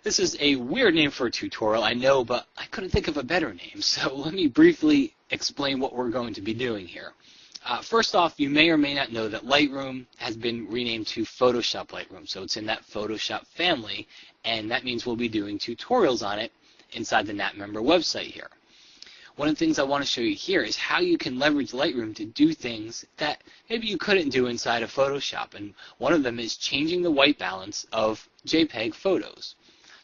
This is a weird name for a tutorial, I know, but I couldn't think of a better name, so let me briefly explain what we're going to be doing here. First off, you may or may not know that Lightroom has been renamed to Photoshop Lightroom, so it's in that Photoshop family, and that means we'll be doing tutorials on it inside the NAT member website here. One of the things I want to show you here is how you can leverage Lightroom to do things that maybe you couldn't do inside of Photoshop, and one of them is changing the white balance of JPEG photos.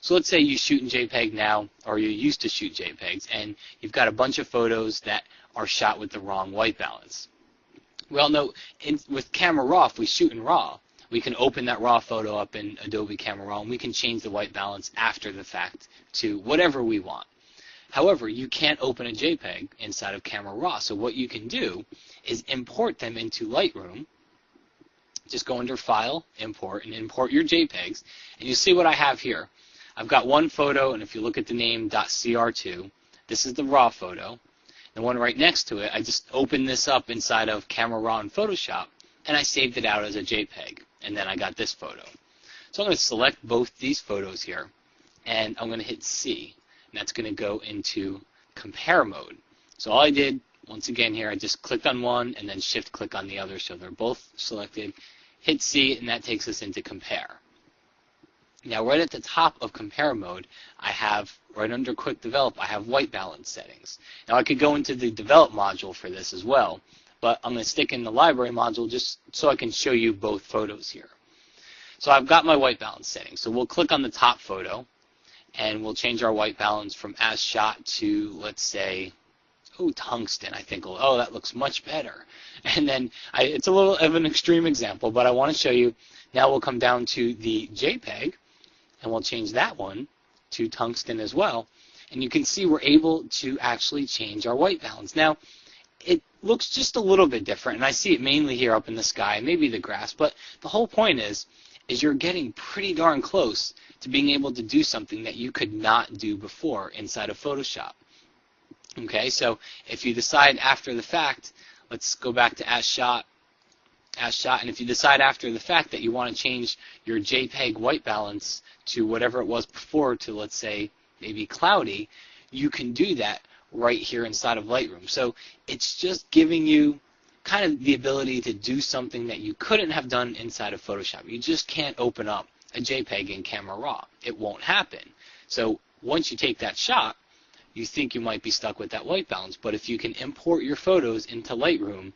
So let's say you shoot in JPEG now, or you used to shoot JPEGs, and you've got a bunch of photos that are shot with the wrong white balance. We all know with Camera Raw, if we shoot in RAW, we can open that RAW photo up in Adobe Camera Raw, and we can change the white balance after the fact to whatever we want. However, you can't open a JPEG inside of Camera Raw, so what you can do is import them into Lightroom. Just go under File, Import, and import your JPEGs, and you see what I have here. I've got one photo, and if you look at the name .cr2, this is the RAW photo. The one right next to it, I just opened this up inside of Camera Raw in Photoshop, and I saved it out as a JPEG, and then I got this photo. So I'm going to select both these photos here, and I'm going to hit C. And that's going to go into compare mode. So all I did, once again here, I just clicked on one and then shift click on the other, so they're both selected. Hit C, and that takes us into compare. Now right at the top of compare mode, I have, right under quick develop, I have white balance settings. Now I could go into the develop module for this as well, but I'm going to stick in the library module just so I can show you both photos here. So I've got my white balance settings. So we'll click on the top photo, and we'll change our white balance from as shot to, let's say, tungsten. I think, that looks much better. And then it's a little of an extreme example, but I want to show you. Now we'll come down to the JPEG, and we'll change that one to tungsten as well. And you can see we're able to actually change our white balance. Now, it looks just a little bit different, and I see it mainly here up in the sky, maybe the grass, but the whole point is you're getting pretty darn close to being able to do something that you could not do before inside of Photoshop. Okay, so if you decide after the fact, let's go back to as shot, and if you decide after the fact that you want to change your JPEG white balance to whatever it was before to, let's say, maybe cloudy, you can do that right here inside of Lightroom. So it's just giving you kind of the ability to do something that you couldn't have done inside of Photoshop. You just can't open up a JPEG in Camera Raw. It won't happen. So once you take that shot, you think you might be stuck with that white balance, but if you can import your photos into Lightroom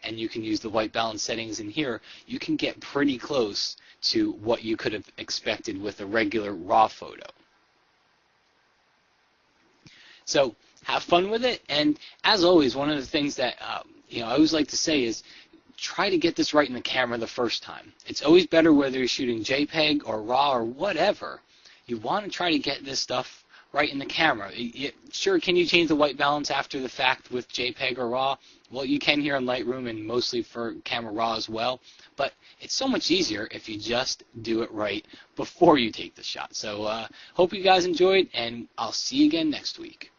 and you can use the white balance settings in here, you can get pretty close to what you could have expected with a regular RAW photo. So have fun with it, and as always, one of the things that I always like to say is try to get this right in the camera the first time. It's always better whether you're shooting JPEG or RAW or whatever. You want to try to get this stuff right in the camera. Sure, can you change the white balance after the fact with JPEG or RAW? Well, you can here in Lightroom and mostly for Camera Raw as well, but it's so much easier if you just do it right before you take the shot. So hope you guys enjoyed, and I'll see you again next week.